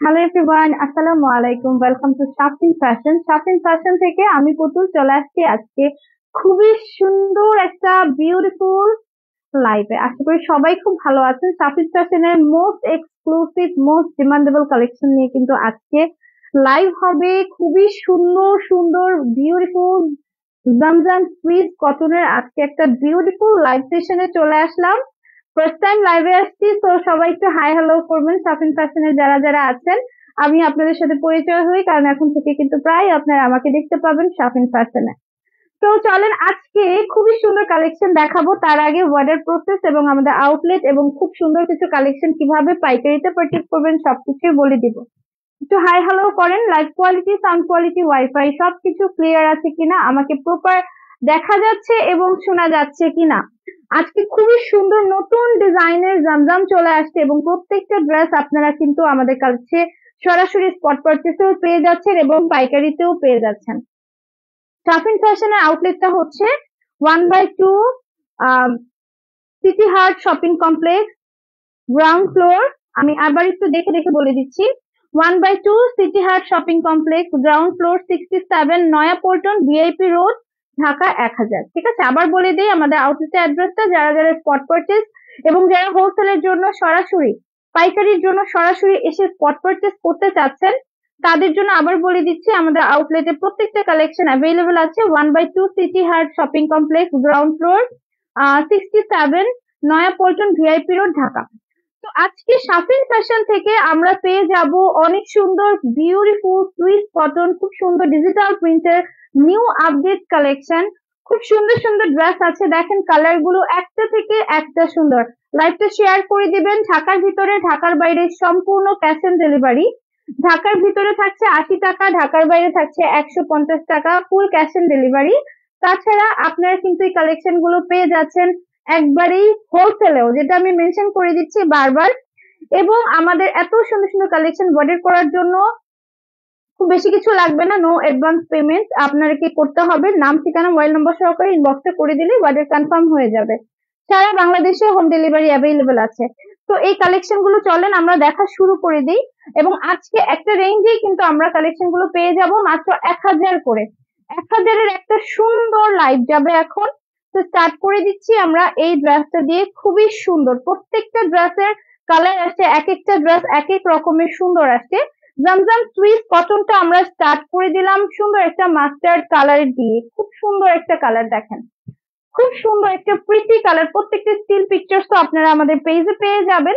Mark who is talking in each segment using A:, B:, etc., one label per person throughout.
A: Hello everyone, আসসালামু আলাইকুম। Welcome to Shafin fashion. Shafin fashion থেকে আমি পুতুল চলে আসছি আজকে খুবই সুন্দর একটা বিউটিফুল লাইভে। আশা করি সবাই খুব ভালো আছেন। শাফিন ফ্যাশনের most exclusive most demandable collection নিয়ে কিন্তু আজকে লাইভ হবে। খুবই সুন্দর সুন্দর বিউটিফুল জামজাম সুইস কটনের আজকে একটা বিউটিফুল লাইভ সেশনে চলে আসলাম। ফার্স্ট টাইম লাইভে আসছি, তো সবাই একটু হাই হ্যালো করবেন। শাফিন ফ্যাশনের যারা যারা আছেন, আমি আপনাদের সাথে পরিচয় হই, কারণ এখন থেকে কিন্তু প্রায় আপনারা আমাকে দেখতে পাবেন শাফিন ফ্যাশনে। তো চলেন আজকে খুবই সুন্দর কালেকশন দেখাবো। তার আগে অর্ডার প্রসেস এবং আমাদের আউটলেট এবং খুব সুন্দর কিছু কালেকশন কিভাবে পাইকারিতে পারচেজ করবেন সবকিছুই বলে দিব। একটু হাই হ্যালো করেন। Live quality, sound quality, wifi সবকিছু ক্লিয়ার আছে কিনা, আমাকে প্রপার দেখা যাচ্ছে এবং শোনা যাচ্ছে কিনা। আজকে খুবই সুন্দর নতুন ডিজাইনের জামজাম চলে আসছে এবং প্রত্যেকটা ড্রেস আপনারা কিন্তু আমাদের কাছে সরাসরি স্পট পারচেসেও পেয়ে যাচ্ছেন এবং পাইকারিতেও পেয়ে যাচ্ছেন। শাফিন ফ্যাশনের আউটলেটটা হচ্ছে 1/2 city heart shopping complex, ground floor. আমি আবার একটু দেখে দেখে বলে দিচ্ছি। 1/2 city heart shopping complex, ground floor, 67 নয়া পল্টন, ভিআইপি রোড, ঢাকা 1000। ঠিক আছে, আবার বলে দিই আমাদের আউটলেটের অ্যাড্রেসটা। যারা যারা স্পট পারচেজ এবং যারা হোলসেলের জন্য সরাসরি পাইকারির জন্য সরাসরি এসে স্পট পারচেজ করতে চাচ্ছেন, তাদের জন্য আবার বলে দিচ্ছি আমাদের আউটলেটে প্রত্যেকটা কালেকশন অ্যাভেলেবল আছে। 1/2 city heart shopping complex, ground floor, 67 নয়া পল্টন, ভিআইপি রোড, ঢাকা। তো আজকে শাফিন ফ্যাশন থেকে আমরা পেয়ে যাব অনেক সুন্দর বিউটিফুল সুইস কটন, খুব সুন্দর ডিজিটাল প্রিন্টের নিউ আপডেট কালেকশন। খুব সুন্দর সুন্দর ড্রেস আছে, দেখেন কালার গুলো একটা থেকে একটা সুন্দর। লাইভটা শেয়ার করে দিবেন। ঢাকার ভিতরে ঢাকার বাইরে সম্পূর্ণ ক্যাশ অন ডেলিভারি। ঢাকার ভিতরে থাকছে 80 টাকা, ঢাকার বাইরে থাকছে 150 টাকা, ফুল ক্যাশ অন ডেলিভারি। তাছাড়া আপনারা কিন্তু এই কালেকশন গুলো পেয়ে যাচ্ছেন একবারেই হোলসেলেও, যেটা আমি মেনশন করে দিচ্ছি বারবার। এবং আমাদের এত সুন্দর সুন্দর কালেকশন অর্ডার করার জন্য খুব বেশি কিছু লাগবে না, নো অ্যাডভান্স পেমেন্ট। আপনারা কি করতে হবে, নাম ঠিকানা মোবাইল নম্বর সহকারে ইনবক্সে করে দিলে অর্ডার কনফার্ম হয়ে যাবে। সারা বাংলাদেশে হোম ডেলিভারি অ্যাভেলেবেল আছে। তো এই কালেকশন গুলো চলেন আমরা দেখা শুরু করে দিই। এবং আজকে একটা রেঞ্জেই কিন্তু আমরা কালেকশন গুলো পেয়ে যাব মাত্র 1000 করে। 1000-এর একটা সুন্দর লাইভ যাবে এখন। তো স্টার্ট করে দিচ্ছি আমরা এই ড্রেসটা দিয়ে। খুবই সুন্দর প্রত্যেকটা ড্রেসের কালার আসছে, এক একটা ড্রেস এক এক রকমের সুন্দর আসছে। জামজাম সুইস কটনটা আমরা স্টার্ট করে দিলাম সুন্দর একটা মাস্টার্ড কালার দিয়ে। খুব সুন্দর একটা কালার দেখেন, খুব সুন্দর একটা প্রিটি কালার। প্রত্যেকটা স্টিল পিকচার্স তো আপনারা আমাদের পেজে পেয়ে যাবেন।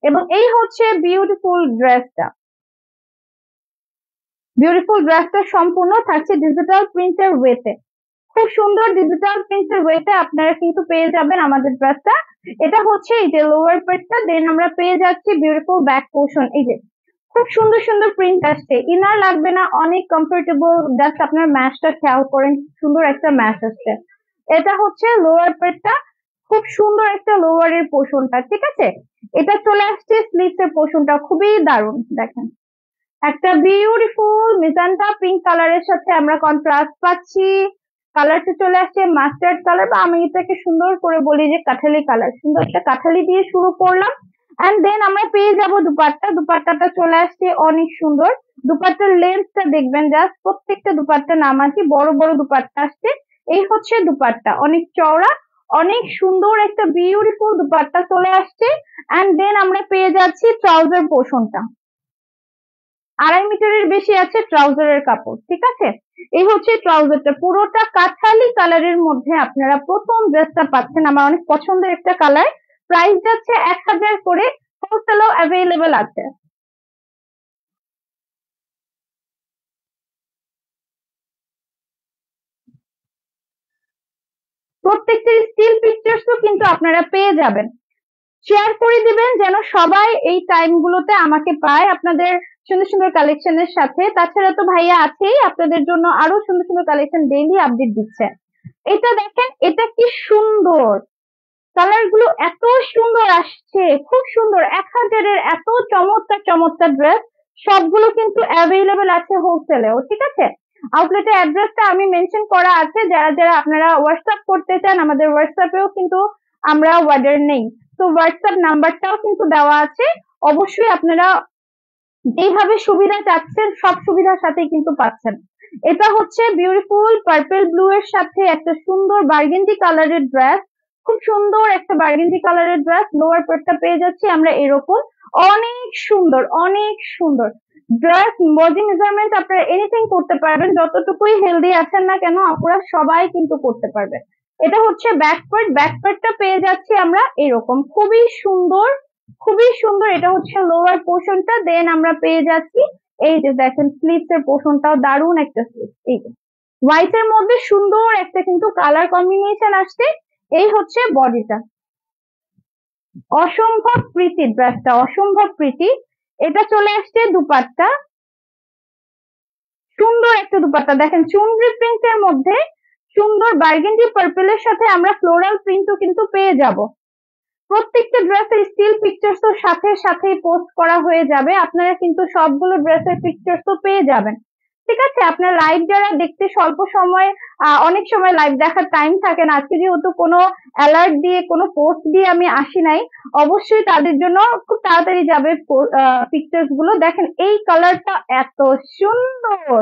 A: এবং এই হচ্ছে বিউটিফুল ড্রেসটা। বিউটিফুল ড্রেসটা সম্পূর্ণ থাকছে ডিজিটাল প্রিন্টের ওয়েতে। খুব সুন্দর ডিজিটাল প্রিন্টের ওয়েতে আপনারা কিন্তু পেয়ে যাবেন আমাদের ড্রেসটা। এটা হচ্ছে এই যে লোয়ার পার্টটা, দেন আমরা পেয়ে যাচ্ছি বিউটিফুল ব্যাক পোর্শন। এই যে খুব সুন্দর সুন্দর প্রিন্ট আসছে, ইনার লাগবে না, অনেক কমফোর্টেবল। জাস্ট আপনার ম্যাশটা খেয়াল করেন, সুন্দর একটা ম্যাশ আসছে। এটা হচ্ছে লোয়ার পার্টটা, খুব সুন্দর একটা লোয়ারের পোর্শনটা। ঠিক আছে, এটা চলে আসছে স্লিভস এর পোর্শনটা, খুবই দারুণ দেখেন। একটা বিউটিফুল মিজান্টা পিঙ্ক কালারের সাথে আমরা কন্ট্রাস্ট পাচ্ছি। কালারটা চলে আসছে মাস্টার্ড কালার, বা আমি এটাকে সুন্দর করে বলি যে কাঠালি কালার। সুন্দর একটা কাঠালি দিয়ে শুরু করলাম। এন্ড দেন আমরা পেয়ে যাব দুপাট্টা। দুপাট্টাটা চলে আসছে অনেক সুন্দর। দুপাট্টার লেন্থটা দেখবেন, জাস্ট প্রত্যেকটা দুপাট্টা নামাজি বড় বড় দুপাট্টা আসছে। এই হচ্ছে দুপাট্টা, অনেক চওড়া, অনেক সুন্দর একটা বিউটিফুল দুপাট্টা চলে আসছে। এন্ড দেন আমরা পেয়ে যাচ্ছি ট্রাউজার পোর্শনটা। 2.5 মিটারের বেশি আছে ট্রাউজারের কাপড়। ঠিক আছে, এই হচ্ছে ট্রাউজারটা, পুরোটা কাঠালি কালারের মধ্যে আপনারা প্রথম ড্রেসটা পাচ্ছেন। আমার অনেক পছন্দের একটা কালার। প্রাইস যাচ্ছে 1000 করে, হোলসেলও অ্যাভেলেবেল আছে। প্রত্যেকটা স্টিল পিকচার্সও কিন্তু আপনারা পেয়ে যাবেন। শেয়ার করে দিবেন যেন সবাই এই টাইম গুলোতে আমাকে পায় আপনাদের সুন্দর সুন্দর কালেকশনের সাথে। তাছাড়া তো ভাইয়া আছেই আপনাদের জন্য, আরো সুন্দর সুন্দর কালেকশন ডেইলি আপডেট দিচ্ছে। এটা দেখেন, এটা কি সুন্দর, কালার গুলো এত সুন্দর আসছে, খুব সুন্দর। 1000-এর এত চমৎকার চমৎকার ড্রেস সবগুলো কিন্তু অ্যাভেলেবেল আছে হোলসেলেও। ঠিক আছে, আউটলেটের অ্যাড্রেসটা আমি মেনশন করা আছে। যারা যারা আপনারা হোয়াটসঅ্যাপ করতে চান, আমাদের হোয়াটসঅ্যাপেও কিন্তু আমরা অর্ডার নেই, তো হোয়াটসঅ্যাপ নাম্বারটাও কিন্তু দেওয়া আছে। অবশ্যই আপনারা যেইভাবে সুবিধা চাচ্ছেন সব সুবিধার সাথেই কিন্তু পাচ্ছেন। এটা হচ্ছে বিউটিফুল পার্পল ব্লু এর সাথে একটা সুন্দর বার্গেন্ডি কালারের ড্রেস, খুব সুন্দর একটা বার্গেন্ডি কালারের ড্রেস। লোয়ার পার্টটা পেয়ে যাচ্ছি আমরা এরকম, অনেক সুন্দর অনেক সুন্দর ড্রেস। বডি মেজারমেন্ট আপনারা এনিথিং করতে পারবেন, যতটুকুই হেলদি আছেন না কেন আপনারা সবাই কিন্তু করতে পারবেন। এটা হচ্ছে ব্যাক পার্ট, ব্যাক পার্টটা পেয়ে যাচ্ছি আমরা এরকম, খুবই সুন্দর খুবই সুন্দর। এটা হচ্ছে লোয়ার পোর্শনটা, দেন আমরা পেয়ে যাচ্ছি এই যে দেখেন স্লিভস এর পোর্শনটাও দারুণ একটা স্লিভ, এই যে হোয়াইট এর মধ্যে সুন্দর একটা কিন্তু কালার কম্বিনেশন আসছে। এই হচ্ছে বডিটা, অসম্ভব প্রীতি ড্রেসটা, অসম্ভব প্রীতি। এটা চলে আসছে দুপাট্টা, সুন্দর একটা দুপাট্টা দেখেন চুনরি প্রিন্ট এর মধ্যে সুন্দর বার্গেন্ডি পার্পেলের সাথে আমরা ফ্লোরাল প্রিন্টও কিন্তু পেয়ে যাব। প্রত্যেকটা ড্রেসের স্টিল পিকচার্স তো সাথে সাথেই পোস্ট করা হয়ে যাবে, আপনারা কিন্তু সবগুলো ড্রেসের পিকচার্স তো পেয়ে যাবেন। ঠিক আছে, আপনার লাইভ যারা দেখতে স্বল্প সময়, অনেক সময় লাইভ দেখার টাইম থাকে না, আজকে যেহেতু কোনো অ্যালার্ট দিয়ে কোনো পোস্ট দিয়ে আমি আসি নাই, অবশ্যই তাদের জন্য খুব তাড়াতাড়ি যাবে পিকচার্স গুলো। দেখেন এই কালারটা এত সুন্দর,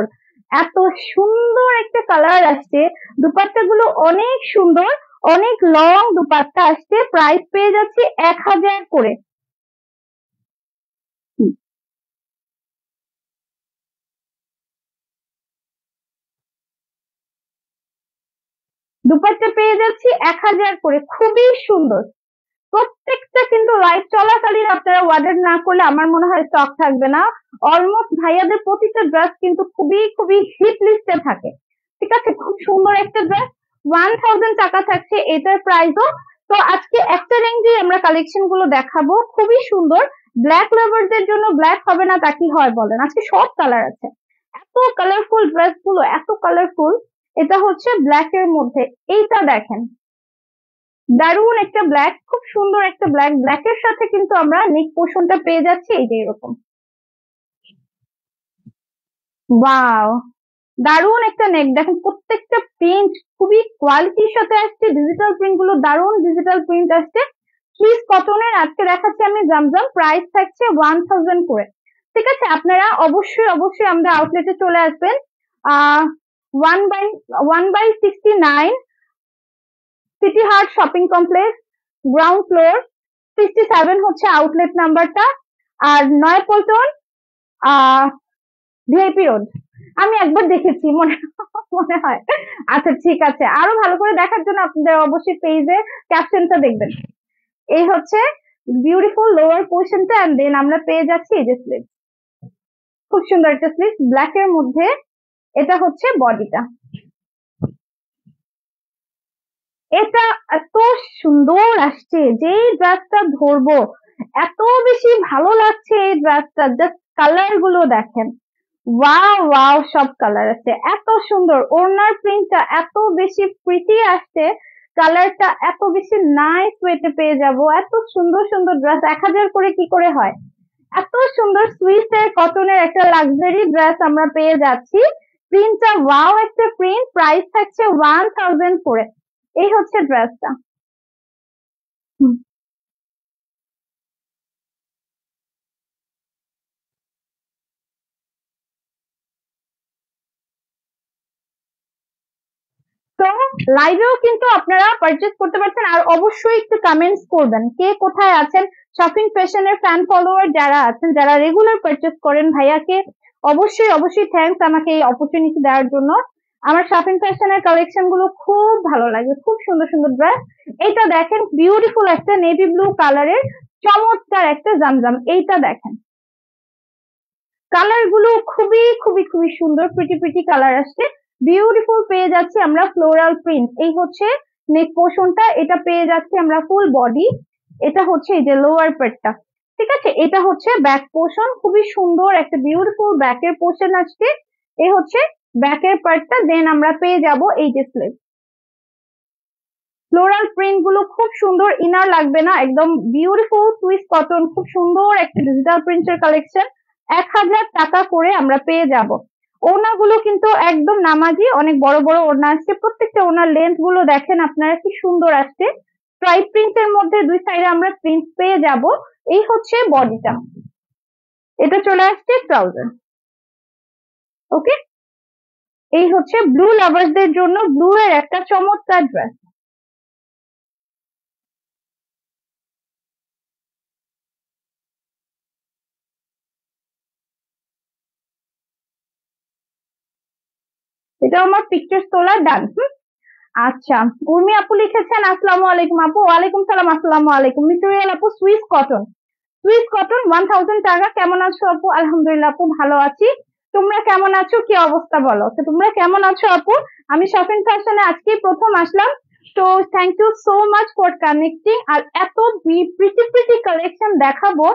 A: এত সুন্দর একটা কালার আসছে, দুপাট্টা গুলো অনেক সুন্দর, অনেক লং দুপাট্টা আসছে। প্রাইস পেয়ে যাচ্ছি 1000 করে। দুপাট্টা পেয়ে যাচ্ছি 1000 করে, খুবই সুন্দর। প্রত্যেকটা কিন্তু লাইভ চলাকালীন আপনারা অর্ডার না করলে আমার মনে হয় স্টক থাকবে না। অলমোস্ট ভাইয়াদের প্রতিটা ড্রেস কিন্তু খুবই খুবই হিট লিস্টে থাকে। ঠিক আছে, খুব সুন্দর একটা ড্রেস, 1000 টাকা থাকছে এটার প্রাইসও। তো আজকে একটা রেঞ্জে আমরা কালেকশন গুলো দেখাবো, খুবই সুন্দর। ব্ল্যাক লাভারদের জন্য ব্ল্যাক হবে না তা কি হয় বলেন, আজকে সব কালার আছে, এত কালারফুল ড্রেস গুলো, এত কালারফুল। এটা হচ্ছে ব্ল্যাক এর মধ্যে, এইটা দেখেন দারুন একটা ব্ল্যাক, খুব সুন্দর একটা ব্ল্যাক, ব্ল্যাকের সাথে কিন্তু আমরা নেক পোর্শনটা পেয়ে যাচ্ছি এই যে এরকম, ওয়াও দারুন একটা নেক। দেখেন প্রত্যেকটা প্রিন্ট খুবই কোয়ালিটির সাথে আসছে, ডিজিটাল প্রিন্ট গুলো দারুন ডিজিটাল প্রিন্ট আসছে। সুইস কটনের আজকে দেখাচ্ছি আমি জামজাম, প্রাইস থাকছে 1000 করে। ঠিক আছে, আপনারা অবশ্যই অবশ্যই আমাদের আউটলেটে চলে আসবেন। আহ 1/69 city heart shopping complex, ground floor 67 হচ্ছে আউটলেট নাম্বারটা, আর নয়াপল্টন ভিআইপি রোড। আমি একবার দেখেছি মনে মনে হয়। আচ্ছা ঠিক আছে, আরো ভালো করে দেখার জন্য আপনাদের অবশ্যই পেজে ক্যাপশনটা দেখবেন। এই হচ্ছে বিউটিফুল লোয়ার পোর্শনটা, এন্ড দেন আমরা পেয়ে যাচ্ছি এই যে স্লিভ, খুব সুন্দর একটা স্লিভ ব্ল্যাক এর মধ্যে। এটা হচ্ছে বডিটা, এটা এত সুন্দর আসছে, যে ড্রেসটা ধরবো এত বেশি ভালো লাগছে এই ড্রেসটা, জাস্ট কালার গুলো দেখেন, ওয়াও ওয়াও সব কালার আছে, এত সুন্দর। ওড়নার প্রিন্টটা এত বেশি প্রিটি আসছে, কালারটা এত বেশি নাইস ওয়েতে পেয়ে যাব। এত সুন্দর সুন্দর ড্রেস 1000 করে কি করে হয়, এত সুন্দর সুইসের কটনের একটা লাক্সারি ড্রেস আমরা পেয়ে যাচ্ছি। প্রিন্টটা ওয়াও একটা প্রিন্ট, প্রাইস থাকছে 1000 করে। এই হচ্ছে ড্রেসটা। তো লাইভেও কিন্তু আপনারা পারচেজ করতে পারছেন, আর অবশ্যই একটু কমেন্টস করবেন কে কোথায় আছেন। শপিং ফ্যাশনের ফ্যান ফলোয়ার যারা আছেন, যারা রেগুলার পারচেজ করেন, ভাইয়াকে অবশ্যই অবশ্যই থ্যাঙ্কস আমাকে এই অপরচুনিটি দেওয়ার জন্য। আমার শপিং ফ্যাশনের কালেকশন গুলো খুব ভালো লাগে, খুব সুন্দর সুন্দর ড্রেস। এইটা দেখেন বিউটিফুল একটা নেভি ব্লু কালারের চমৎকার একটা জামজাম, এইটা দেখেন কালার গুলো খুবই খুবই খুবই সুন্দর, প্রিটি প্রিটি কালার আসছে, বিউটিফুল। পেয়ে যাচ্ছি আমরা ফ্লোরাল প্রিন্ট, এই হচ্ছে নেক পোর্শনটা, এটা পেয়ে যাচ্ছি আমরা ফুল বডি। এটা হচ্ছে এই যে লোয়ার পেটটা। ঠিক আছে, এটা হচ্ছে ব্যাক পোর্শন, খুবই সুন্দর একটা বিউটিফুল ব্যাকের পোর্শন আসছে। এই হচ্ছে ব্যাকের পার্টটা, দেন আমরা পেয়ে যাব এই যে স্লিভ। ফ্লোরাল প্রিন্ট গুলো খুব সুন্দর, ইনার লাগবে না, একদম বিউটিফুল সুইস কটন, খুব সুন্দর একটা ডিজিটাল প্রিন্টের কালেকশন। 1000 টাকা করে আমরা পেয়ে যাব। ওড়নাগুলো কিন্তু একদম নামাজি, অনেক বড় বড় ওড়না আসছে, প্রত্যেকটা ওড়নার লেন্থ গুলো দেখেন আপনারা কি সুন্দর আসছে। স্ট্রাইপ প্রিন্টের মধ্যে দুই সাইডে আমরা প্রিন্ট পেয়ে যাব। এই হচ্ছে বডিটা, এটা চলে আসছে ট্রাউজার। ওকে, এই হচ্ছে ব্লু লাভার্সদের জন্য ব্লু এর একটা চমৎকার ড্রেস। এটা আমার পিকচার তোলা ডান। আচ্ছা, উর্মি আপু লিখেছেন আসসালামু আলাইকুম আপু। ওয়ালাইকুম সালাম, আসসালামু আলাইকুম। মিতুরিয়াল আপু সুইস কটন, সুইস কটন 1000 টাকা। কেমন আছো আপু? আলহামদুলিল্লাহ আপু ভালো আছি। তোমরা কেমন আছো? কি অবস্থা বলো তো, তোমরা কেমন আছো আপু? আমি শপিং ফ্যাশনে আজকে প্রথম আসলাম, তো thank you so much for connecting. আর এত প্রিটি প্রিটি কালেকশন দেখাবো।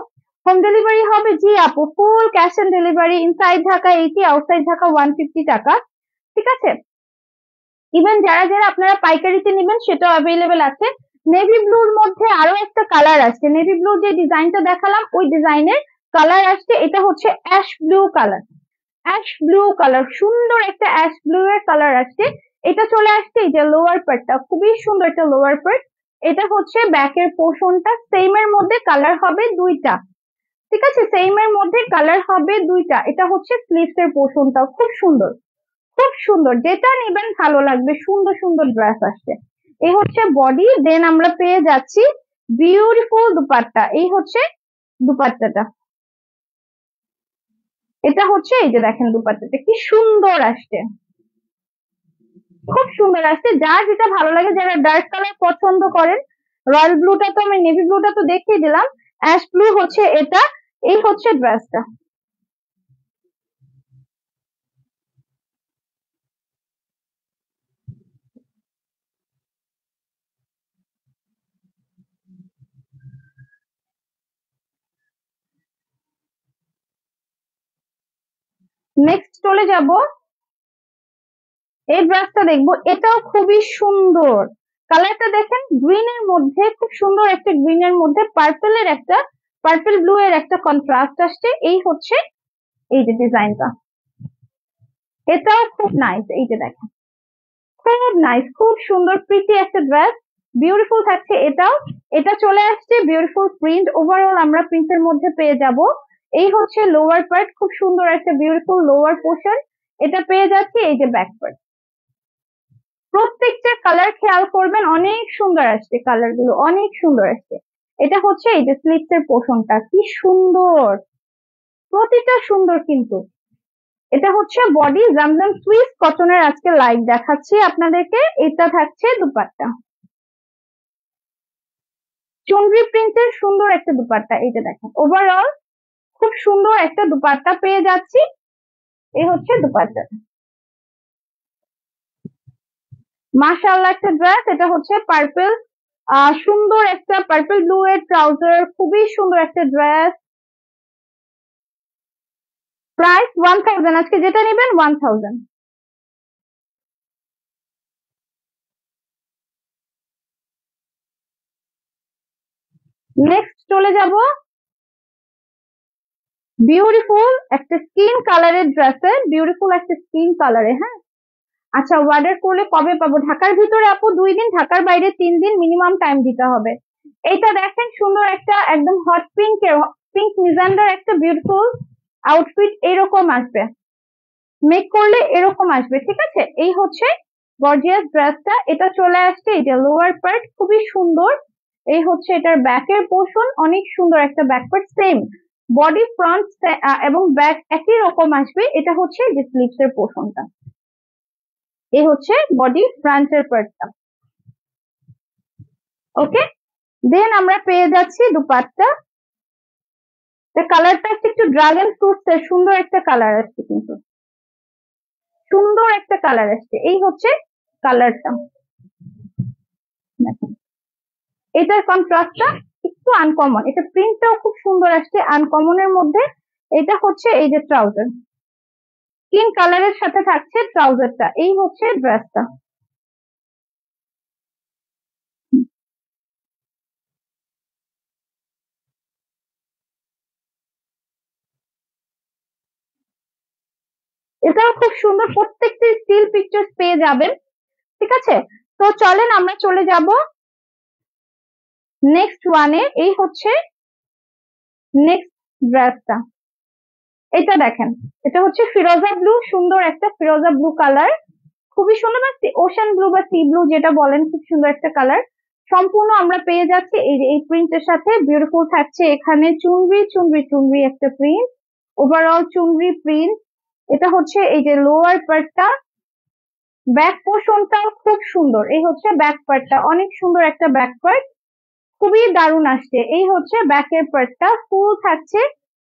A: হোম ডেলিভারি হবে? জি আপু, full cash on delivery. Inside Dhaka 80, outside Dhaka 150 টাকা। ঠিক আছে, ইভেন যারা যারা আপনারা পাইকারিতে নেবেন সেটাও অ্যাভেলেবেল আছে। নেভি ব্লুর মধ্যে আরো একটা কালার আসছে, নেভি ব্লুর যে ডিজাইনটা দেখালাম ওই ডিজাইনের কালার আসছে। এটা হচ্ছে ash blue colour, ash blue colour, সুন্দর একটা অ্যাশ ব্লু এর কালার আসছে। এটা চলে আসছে এই যে লোয়ার পার্টটা, খুবই সুন্দর একটা লোয়ার পার্ট। এটা হচ্ছে ব্যাকের পোর্শনটা, সেম এর মধ্যে কালার হবে দুইটা। ঠিক আছে, সেম এর মধ্যে কালার হবে দুইটা। এটা হচ্ছে স্লিভস এর পোর্শনটা, খুব সুন্দর, খুব সুন্দর। যেটা নেবেন ভালো লাগবে, সুন্দর সুন্দর ড্রেস আসছে। এই হচ্ছে বডি, দেন আমরা পেয়ে যাচ্ছি বিউটিফুল দুপাট্টা। এই হচ্ছে দুপাট্টাটা, এটা হচ্ছে এই যে দেখেন দুপাট্টাটা কি সুন্দর আসছে, খুব সুন্দর আসছে। যার যেটা ভালো লাগে, যারা ডার্ক কালার পছন্দ করেন, রয়্যাল ব্লুটা তো আমি, নেভি ব্লুটা তো দেখিয়ে দিলাম, অ্যাশ ব্লু হচ্ছে এটা। এই হচ্ছে ড্রেসটা। নেক্সট চলে যাব, এই ড্রেসটা দেখবো, এটাও খুবই সুন্দর। কালারটা দেখেন, গ্রিন এর মধ্যে, খুব সুন্দর একটা গ্রিন এর মধ্যে পার্পেলের একটা, পার্পেল ব্লু এর একটা কন্ট্রাস্ট আসছে। এই হচ্ছে এই যে ডিজাইনটা, এটাও খুব নাইস। এই যে দেখেন, খুব নাইস, খুব সুন্দর প্রিটি একটা ড্রেস, বিউটিফুল থাকছে এটাও। এটা চলে আসছে বিউটিফুল প্রিন্ট, ওভারঅল আমরা প্রিন্টের মধ্যে পেয়ে যাব। এই হচ্ছে লোয়ার পার্ট, খুব সুন্দর একটা বিউটিফুল লোয়ার পোর্শন। এটা পেয়ে যাচ্ছে এই যে ব্যাক পার্ট। প্রত্যেকটা কালার খেয়াল করবেন, অনেক সুন্দর আসছে, কালার গুলো অনেক সুন্দর আসছে। এটা হচ্ছে এই যে স্লিভস এর পোর্শনটা, কি সুন্দর, প্রতিটা সুন্দর কিন্তু। এটা হচ্ছে বডি, জামদাম সুইস কটনের আজকে লাইভ দেখাচ্ছি আপনাদেরকে। এটা থাকছে দুপাট্টা, চুনরি প্রিন্টের সুন্দর একটা দুপাট্টা। এই যে দেখেন, ওভারঅল খুব সুন্দর একটা দুপাট্টা পেয়ে যাচ্ছি। এই হচ্ছে দুপাট্টা, মাশাআল্লাহ একটা ড্রেস। এটা হচ্ছে পার্পল, সুন্দর একটা পার্পল ব্লু এর ট্রাউজার, খুবই সুন্দর একটা ড্রেস। প্রাইস 1000, আজকে যেটা নেবেন 1000। নেক্সট চলে যাব বিউটিফুল একটা স্কিন কালারের ড্রেসে, বিউটিফুল একটা স্কিন কালারে। হ্যাঁ, আচ্ছা, অর্ডার করলে কবে পাবো? ঢাকার ভিতরে আপু 2 দিন, ঢাকার বাইরে 3 দিন মিনিমাম টাইম দিতে হবে। এইটা দেখেন, সুন্দর একটা একদম হট পিঙ্ক, পিঙ্ক মিজান্ডার একটা বিউটিফুল আউটফিট এরকম আসবে, মেক করলে এরকম আসবে। ঠিক আছে, এই হচ্ছে গর্জিয়াস ড্রেসটা। এটা চলে আসছে এই যে লোয়ার পার্ট, খুবই সুন্দর। এই হচ্ছে এটার ব্যাকের পোর্শন, অনেক সুন্দর একটা back part, same body front এবং ব্যাক একই রকম আসবে। এটা হচ্ছে যে স্লিভস এর পোর্শনটা, এই হচ্ছে বডি ফ্রন্টের পার্টটা। ওকে, দেন আমরা পেয়ে যাচ্ছি দুপাট্টা। কালারটা একটু ড্রাগন ফ্রুটস এর সুন্দর একটা কালার আসছে, কিন্তু সুন্দর একটা কালার আসছে। এই হচ্ছে কালারটা, দেখেন এটার কন্ট্রাস্টটা একটু আনকমন, এটা প্রিন্টটাও খুব সুন্দর আসছে আনকমনের মধ্যে। এটা হচ্ছে এই যে ট্রাউজার, স্কিন কালারের সাথে থাকছে ট্রাউজারটা। এই হচ্ছে ড্রেসটা। এটাও খুব সুন্দর, প্রত্যেকটি স্টিল পিকচার্স পেয়ে যাবেন। ঠিক আছে, তো চলেন আমরা চলে যাব নেক্সট ওয়ানে। এই হচ্ছে নেক্সট ড্রেসটা, এটা দেখেন, এটা হচ্ছে ফিরোজা ব্লু, সুন্দর একটা ফিরোজা ব্লু কালার, খুবই সুন্দর, ওশান ব্লু বা সি ব্লু যেটা বলেন, খুব সুন্দর একটা কালার। সম্পূর্ণ আমরা পেয়ে যাচ্ছি এই প্রিন্টের সাথে। বিউটিফুল থাকছে এখানে চুনরি চুনরি চুনরি একটা প্রিন্ট, ওভারঅল চুনরি প্রিন্ট। এটা হচ্ছে এই যে লোয়ার পার্টটা, ব্যাক পোর্শনটাও খুব সুন্দর। এই হচ্ছে ব্যাক পার্টটা, অনেক সুন্দর একটা ব্যাক পার্ট, খুবই দারুণ আসছে। এই হচ্ছে ব্যাকের পার্টটা, ফুল থাকছে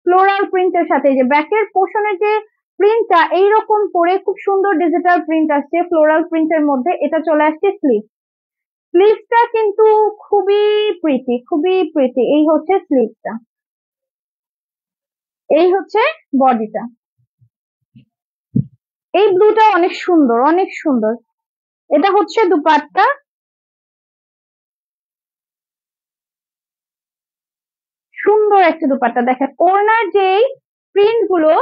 A: ফ্লোরাল প্রিন্টের সাথে। এই যে ব্যাকের পোর্শনের যে প্রিন্টটা এইরকম করে খুব সুন্দর ডিজিটাল প্রিন্ট আসছে ফ্লোরাল প্রিন্টের মধ্যে। এটা চলে আসছে স্লিভ, স্লিভসটা কিন্তু খুবই প্রিটি, খুবই প্রিটি। এই হচ্ছে স্লিভসটা, এই হচ্ছে বডিটা। এই ব্লুটা অনেক সুন্দর, অনেক সুন্দর। এটা হচ্ছে দুপাট্টা, সুন্দর একটা দুপাট্টা। দেখেন ওড়নার যেই প্রিন্ট গুলো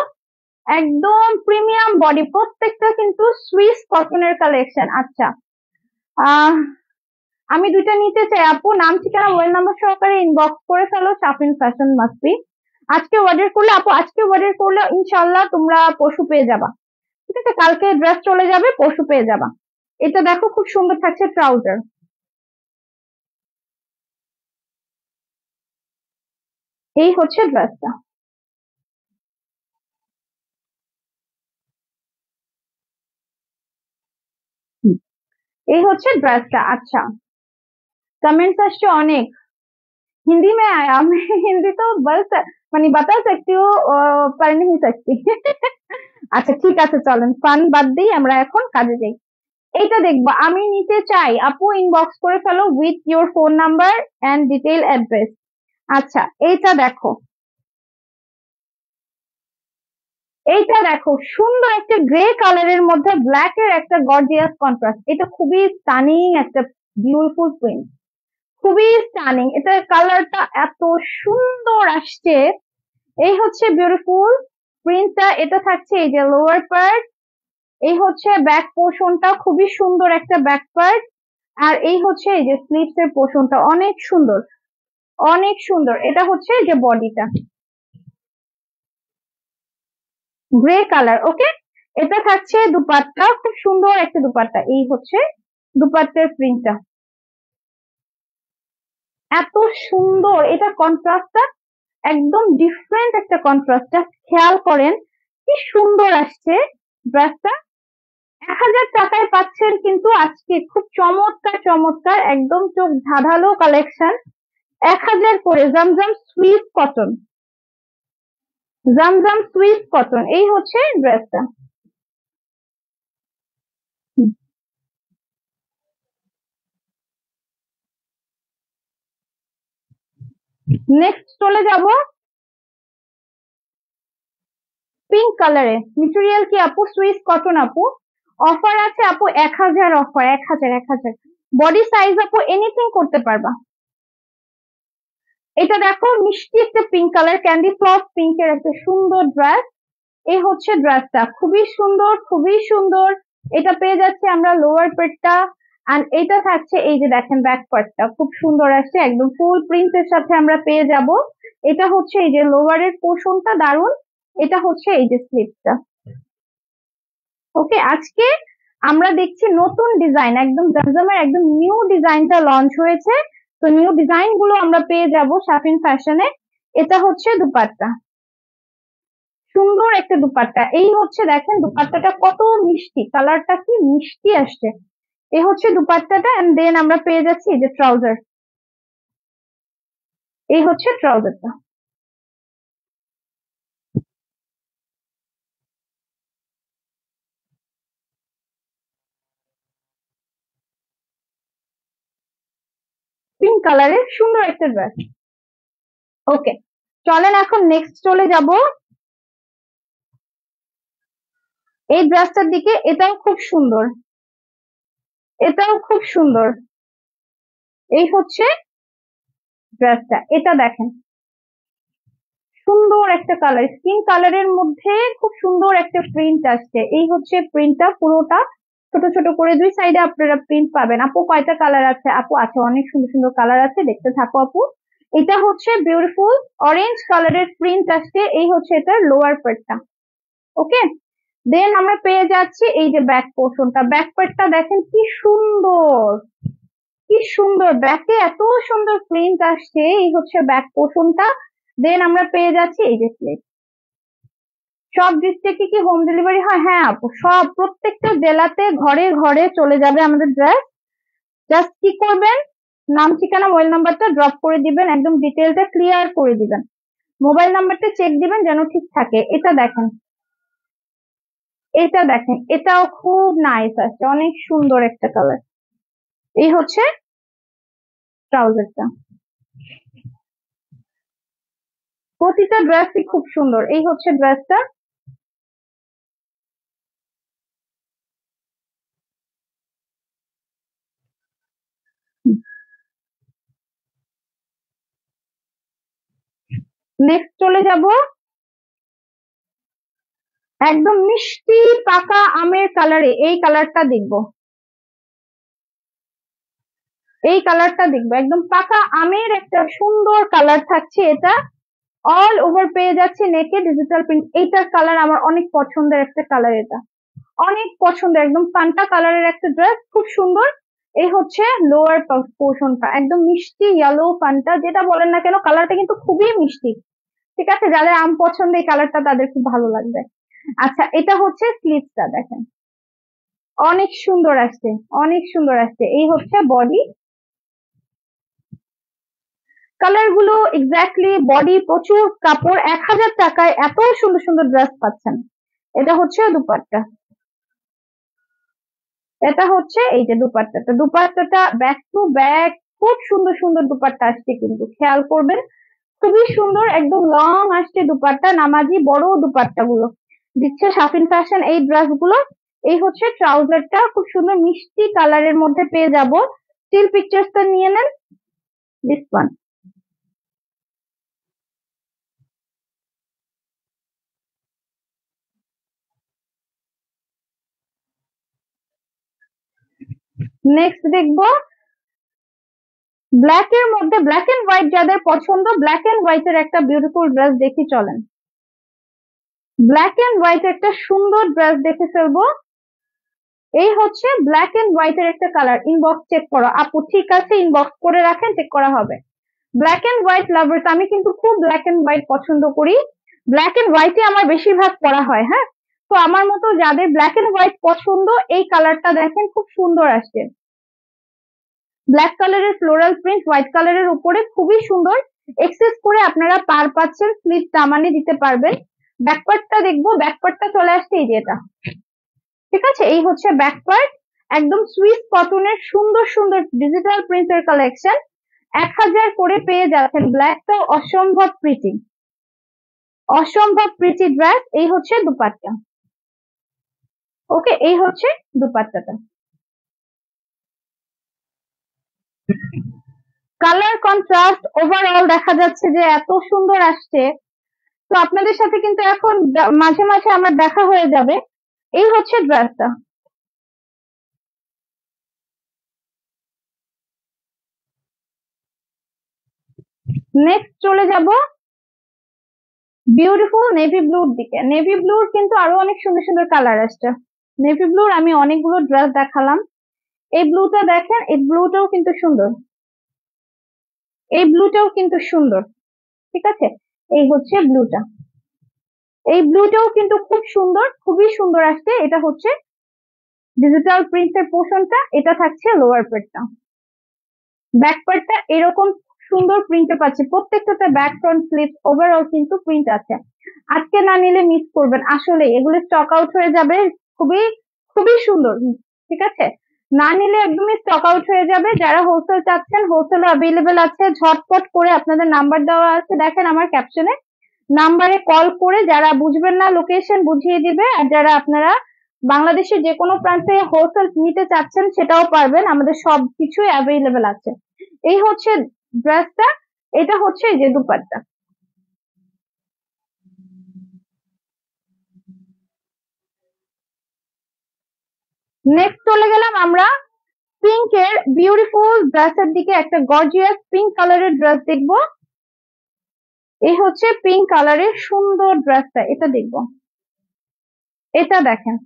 A: একদম প্রিমিয়াম বডি, প্রত্যেকটা কিন্তু সুইস কটনের কালেকশন। আচ্ছা, আহ আমি দুইটা নিতে চাই আপু, নাম ঠিকানা মোবাইল নাম্বার সহকারে ইনবক্স করে ফেলো, সাফিন ফ্যাশন মাসবি। আজকে অর্ডার করলে আপু, আজকে অর্ডার করলে ইনশাল্লাহ তোমরা পরশু পেয়ে যাবা, ঠিক আছে? কালকে ড্রেস চলে যাবে, পরশু পেয়ে যাবা। এটা দেখো খুব সুন্দর থাকছে ট্রাউজার, এই হচ্ছে ড্রেসটা। এই হচ্ছে ড্রেসটা। আচ্ছা, कमेंट्स আসছে অনেক, हिंदी में आया मैं हिंदी तो बस মানে बता सकती हूँ पर नहीं सकती আচ্ছা ঠিক আছে, চলেন ফান বাদ দিই, আমরা এখন কাজে যাই। এইটা দেখবো, আমি নিতে চাই আপু, ইনবক্স করে ফেলো with your phone number and detail address. আচ্ছা, এইটা দেখো, এইটা দেখো, সুন্দর একটা গ্রে কালারের মধ্যে ব্ল্যাক এর একটা গর্জিয়াস কন্ট্রাস্ট। এটা খুবই স্টানিং একটা বিউটিফুল প্রিন্ট, খুবই স্টানিং। এটার কালারটা এত সুন্দর আসছে। এই হচ্ছে বিউটিফুল প্রিন্টটা। এটা থাকছে এই যে লোয়ার পার্ট, এই হচ্ছে ব্যাক পোর্শনটা, খুবই সুন্দর একটা ব্যাক পার্ট। আর এই হচ্ছে এই যে স্লিভস এর পোর্শনটা, অনেক সুন্দর, অনেক সুন্দর। এটা হচ্ছে যে বডিটা, গ্রে কালার। ওকে, এটা থাকছে দুপাট্টা, খুব সুন্দর একটা দুপাট্টা। এই হচ্ছে দুপাট্টার প্রিন্টটা, এত সুন্দর। এটা কন্ট্রাস্টটা একদম ডিফারেন্ট একটা কন্ট্রাস্ট, খেয়াল করেন কি সুন্দর আসছে ড্রেসটা। 1000 টাকায় পাচ্ছেন কিন্তু আজকে, খুব চমৎকার চমৎকার, একদম চোখ ধাঁধালো কালেকশন। 1000 করে Zamzam Swiss cotton, Zamzam Swiss cotton. এই হচ্ছে ড্রেসটা। নেক্সট চলে যাব পিঙ্ক কালারে। মেটেরিয়াল কি আপু? সুইস কটন আপু। অফার আছে আপু 1000, অফার 1000, 1000। বডি সাইজ আপু এনিথিং করতে পারবা। এটা দেখো মিষ্টি একটা পিঙ্ক কালার, ক্যান্ডি ফ্লস পিঙ্কের একটা সুন্দর ড্রেস। এই হচ্ছে ড্রেসটা, খুবই সুন্দর, খুবই সুন্দর। এটা পেয়ে যাচ্ছে আমরা লোয়ার পেটটা, আর এটা থাকছে এই যে দেখেন ব্যাক পার্টটা খুব সুন্দর আসছে, একদম ফুল প্রিন্টের সাথে আমরা পেয়ে যাব। এটা হচ্ছে এই যে লোয়ারের পোর্শনটা দারুন, এটা হচ্ছে এই যে স্লিভসটা। ওকে, আজকে আমরা দেখছি নতুন ডিজাইন, একদম জমজমের একদম নিউ ডিজাইনটা লঞ্চ হয়েছে। তো নিউ ডিজাইন গুলো আমরা পেয়ে যাব শাফিন ফ্যাশনে। এটা হচ্ছে দুপাট্টা, সুন্দর একটা দুপাট্টা। এই হচ্ছে দেখেন দুপাট্টাটা কত মিষ্টি, কালারটা কি মিষ্টি আসছে। এই হচ্ছে দুপাট্টাটা, এন্ড দেন আমরা পেয়ে যাচ্ছি এই যে ট্রাউজার। এই হচ্ছে ট্রাউজারটা, পিঙ্ক কালারের সুন্দর একটা ড্রেস। ওকে, চলেন এখন নেক্সট চলে যাব এই ড্রেসটার দিকে। এটাও খুব সুন্দর, এটাও খুব সুন্দর। এই হচ্ছে ড্রেসটা, এটা দেখেন সুন্দর একটা কালার, স্কিন কালারের মধ্যে খুব সুন্দর একটা প্রিন্ট আসছে। এই হচ্ছে প্রিন্টটা পুরোটা, ছোট ছোট করে দুই সাইডে আপনারা প্রিন্ট পাবেন। আপু কয়টা কালার আছে? আপু আছে অনেক সুন্দর সুন্দর কালার আছে, দেখতে থাকো আপু। এটা হচ্ছে বিউটিফুল অরেঞ্জ কালারের প্রিন্ট আসছে, এই হচ্ছে এটার লোয়ার পার্টটা। ওকে, দেন আমরা পেয়ে যাচ্ছি এই যে ব্যাক পোর্শনটা। ব্যাক পার্টটা দেখেন কি সুন্দর, কি সুন্দর, ব্যাকে এত সুন্দর প্রিন্ট আসছে, এই হচ্ছে ব্যাক পোর্শনটা। দেন আমরা পেয়ে যাচ্ছি এই যে স্লিভ। সব ডিস্ট্রিক্টে কি হোম ডেলিভারি হয়? হ্যাঁ আপু, সব প্রত্যেকটা জেলাতে ঘরে ঘরে চলে যাবে আমাদের ড্রেস। জাস্ট কি করবেন, নাম ঠিকানা মোবাইল নাম্বারটা ড্রপ করে দিবেন, একদম ডিটেলটা ক্লিয়ার করে দিবেন, মোবাইল নাম্বারটা চেক দিবেন যেন ঠিক থাকে। এটা দেখেন, এটা দেখেন, এটাও খুব নাইস আছে, অনেক সুন্দর একটা কালার। এই হচ্ছে ট্রাউজারটা, প্রতিটা ড্রেসই খুব সুন্দর। এই হচ্ছে ড্রেসটা। নেক্সট চলে যাব, একদম মিষ্টি পাকা আমের কালারে এই কালারটা দেখবো, এই কালারটা দেখবো, একদম পাকা আমের একটা সুন্দর কালার থাকছে এটা। অল ওভার পেয়ে যাচ্ছে নেকে ডিজিটাল প্রিন্ট। এইটার কালার আমার অনেক পছন্দের একটা কালার, এটা অনেক পছন্দের, একদম ফান্টা কালারের একটা ড্রেস, খুব সুন্দর। এই হচ্ছে লোয়ার পোর্শনটা, একদম মিষ্টি ইয়েলো ফান্টা, যেটা বলেন না কেন কালারটা কিন্তু খুবই মিষ্টি। ঠিক আছে, যাদের আম পছন্দ এই কালারটা তাদের খুব ভালো লাগবে। আচ্ছা, এটা হচ্ছে স্লিভসটা দেখেন, অনেক সুন্দর আসছে, অনেক সুন্দর আসছে। এই হচ্ছে বডি, কালার গুলো এক্স্যাক্টলি বডি, প্রচুর কাপড়, 1000 টাকায় এত সুন্দর সুন্দর ড্রেস পাচ্ছেন। এটা হচ্ছে দুপাট্টা, এটা হচ্ছে এই যে দুপাট্টাটা, দুপাট্টাটা ব্যাক টু ব্যাক খুব সুন্দর সুন্দর দুপাট্টা আসছে, কিন্তু খেয়াল করবেন খুবই সুন্দর, একদম লং আসছে দুপাট্টা, নামাজি বড় দুপাট্টা গুলো দিচ্ছে সাফিন ফ্যাশন এই ড্রেস গুলো। এই হচ্ছে ট্রাউজারটা, খুব সুন্দর মিষ্টি কালারের মধ্যে পেয়ে যাব। স্টিল পিকচার্সটা নিয়ে নেন, দিস ওয়ান। নেক্সট দেখবো ব্ল্যাক এর মধ্যে, ব্ল্যাক এন্ড হোয়াইট যাদের পছন্দ, ব্ল্যাক এন্ড হোয়াইট এর একটা বিউটিফুল ড্রেস দেখি চলেন। ব্ল্যাক এন্ড হোয়াইট একটা সুন্দর ড্রেস দেখে ফেলবো। এই হচ্ছে ব্ল্যাক এন্ড হোয়াইট এর একটা কালার। ইনবক্স চেক করো আপু, ঠিক আছে ইনবক্স করে রাখেন, চেক করা হবে। ব্ল্যাক এন্ড হোয়াইট লাভার্স, আমি কিন্তু খুব ব্ল্যাক এন্ড হোয়াইট পছন্দ করি, ব্ল্যাক এন্ড হোয়াইটে আমার বেশিরভাগ পরা হয়। হ্যাঁ, তো আমার মতো যাদের ব্ল্যাক এন্ড হোয়াইট পছন্দ, এই কালারটা দেখেন খুব সুন্দর আসছে, ব্ল্যাক কালারের ফ্লোরাল প্রিন্ট হোয়াইট কালারের উপরে, খুবই সুন্দর। এক্সেস করে আপনারা পার পাচ্ছেন, স্লিভ টামানে দিতে পারবেন। ব্যাকপার্টটা দেখবো, ব্যাকপার্টটা চলে আসছে এই যে এটা। ঠিক আছে, এই হচ্ছে ব্যাকপার্ট, একদম সুইস কটনের সুন্দর সুন্দর ডিজিটাল প্রিন্টের কালেকশন। 1000 করে পেয়ে যাচ্ছেন, ব্ল্যাকটাও অসম্ভব প্রিটি, অসম্ভব প্রিটি ড্রেস। এই হচ্ছে দুপাট্টা। ওকে, এই হচ্ছে দুপাট্টাটা। কালার কন্ট্রাস্ট ওভারঅল দেখা যাচ্ছে যে এত সুন্দর আসছে। তো আপনাদের সাথে কিন্তু এখন মাঝে মাঝে আমার দেখা হয়ে যাবে। এই হচ্ছে ড্রেসটা। নেক্সট চলে যাব বিউটিফুল নেভি ব্লুর দিকে। নেভি ব্লুর কিন্তু আরো অনেক সুন্দর সুন্দর কালার আসছে। নেভি ব্লুর আমি অনেকগুলো ড্রেস দেখালাম, এই ব্লুটা দেখেন, এই ব্লুটাও কিন্তু সুন্দর, এই ব্লুটাও কিন্তু সুন্দর। ঠিক আছে, এই হচ্ছে ব্লুটা, এই ব্লুটাও কিন্তু খুব সুন্দর, খুবই সুন্দর আসছে। এটা হচ্ছে ডিজিটাল প্রিন্টের পোর্শনটা, এটা থাকছে লোয়ার পার্টটা। ব্যাক পার্টটা এরকম সুন্দর প্রিন্টে পাচ্ছি, প্রত্যেকটাতে ব্যাক ফ্রন্ট স্লিভ ওভারঅল কিন্তু প্রিন্ট আছে। আজকে না নিলে মিস করবেন, আসলে এগুলো স্টক আউট হয়ে যাবে, খুবই খুবই সুন্দর। ঠিক আছে, না নিলে একদমই স্টক আউট হয়ে যাবে। যারা হোলসেল চাচ্ছেন, হোলসেল অ্যাভেলেবেল আছে, ঝটপট করে আপনাদের নাম্বার দেওয়া আছে দেখেন আমার ক্যাপশনে, নাম্বারে কল করে যারা বুঝবেন না লোকেশন বুঝিয়ে দিবে। আর যারা আপনারা বাংলাদেশের যে কোনো প্রান্তে হোলসেল নিতে চাচ্ছেন সেটাও পারবেন, আমাদের সবকিছুই অ্যাভেলেবেল আছে। এই হচ্ছে ড্রেসটা, এটা হচ্ছে এই যে দুপাট্টা। নেক্সট চলে গেলাম আমরা পিঙ্ক এর বিউটিফুল ড্রেসের দিকে, একটা গর্জিয়াস পিঙ্ক কালারের ড্রেস দেখবো। এই হচ্ছে পিঙ্ক কালারের সুন্দর ড্রেসটা, এটা দেখবো, এটা দেখেন,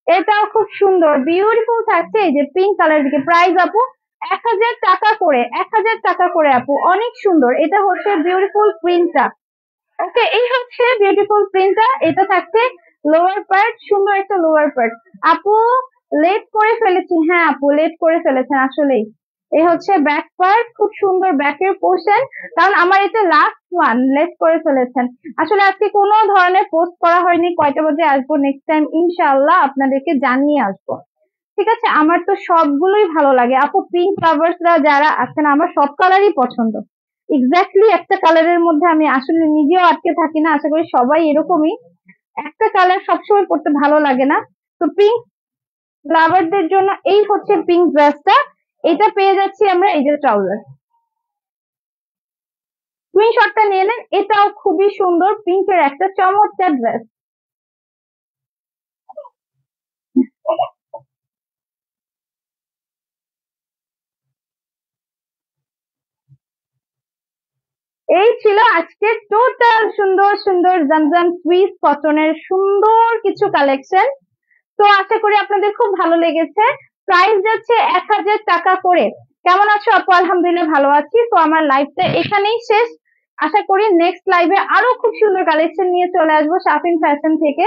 A: এটাও খুব সুন্দর বিউটিফুল থাকছে। এই যে পিঙ্ক কালার দিকে প্রাইস আপু 1000 টাকা করে, 1000 টাকা করে আপু, অনেক সুন্দর। এটা হচ্ছে বিউটিফুল প্রিন্টটা। ওকে, এই হচ্ছে বিউটিফুল প্রিন্টটা। এটা থাকছে লোয়ার পার্ট, সুন্দর একটা লোয়ার পার্ট। আপু লেট করে ফেলেছি, হ্যাঁ আপু লেট করে ফেলেছেন আসলেই। এই হচ্ছে ব্যাক পার্ট, খুব সুন্দর ব্যাকের পোর্শন, কারণ আমার এটা লাস্ট ওয়ান, লেট করে ফেলেছেন। আসলে আজকে কোনো ধরনের পোস্ট করা হয়নি কয়টা বাজে আসবো, নেক্সট টাইম ইনশাআল্লাহ আপনাদেরকে জানিয়ে আসবো। ঠিক আছে, আমার তো সবগুলোই ভালো লাগে আপু, পিঙ্ক লাভার্সরা যারা আছেন আমার সব কালারই পছন্দ। এক্স্যাক্টলি একটা কালারের মধ্যে আমি আসলে নিজেও আটকে থাকি না, আশা করি সবাই এরকমই। একটা কালার সবসময় পড়তে ভালো লাগে না। তো পিঙ্ক লাভারদের জন্য এই হচ্ছে পিঙ্ক ড্রেসটা, এটা পেয়ে যাচ্ছি আমরা। এই যে ট্রাউজার, স্ক্রিনশটটা নিয়ে নেন, এটাও খুবই সুন্দর পিঙ্কের একটা চমৎকার ড্রেস। এই ছিল আজকে টোটাল সুন্দর সুন্দর জমজম সুইস কটনের সুন্দর কিছু কালেকশন। তো আশা করি আপনাদের খুব ভালো লেগেছে। প্রাইস যাচ্ছে 1000 টাকা করে। কেমন আছো আপু? আলহামদুলিল্লাহ ভালো আছি। তো আমার লাইভটা এখানেই শেষ। আশা করি নেক্সট লাইভে আরো খুব সুন্দর কালেকশন নিয়ে চলে আসবো শাফিন ফ্যাশন থেকে।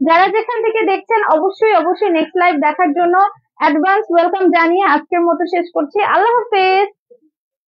A: যারা যেখান থেকে দেখছেন অবশ্যই অবশ্যই নেক্সট লাইভ দেখার জন্য অ্যাডভান্স ওয়েলকাম জানিয়ে আজকের মতো শেষ করছি। আল্লাহ হাফেজ।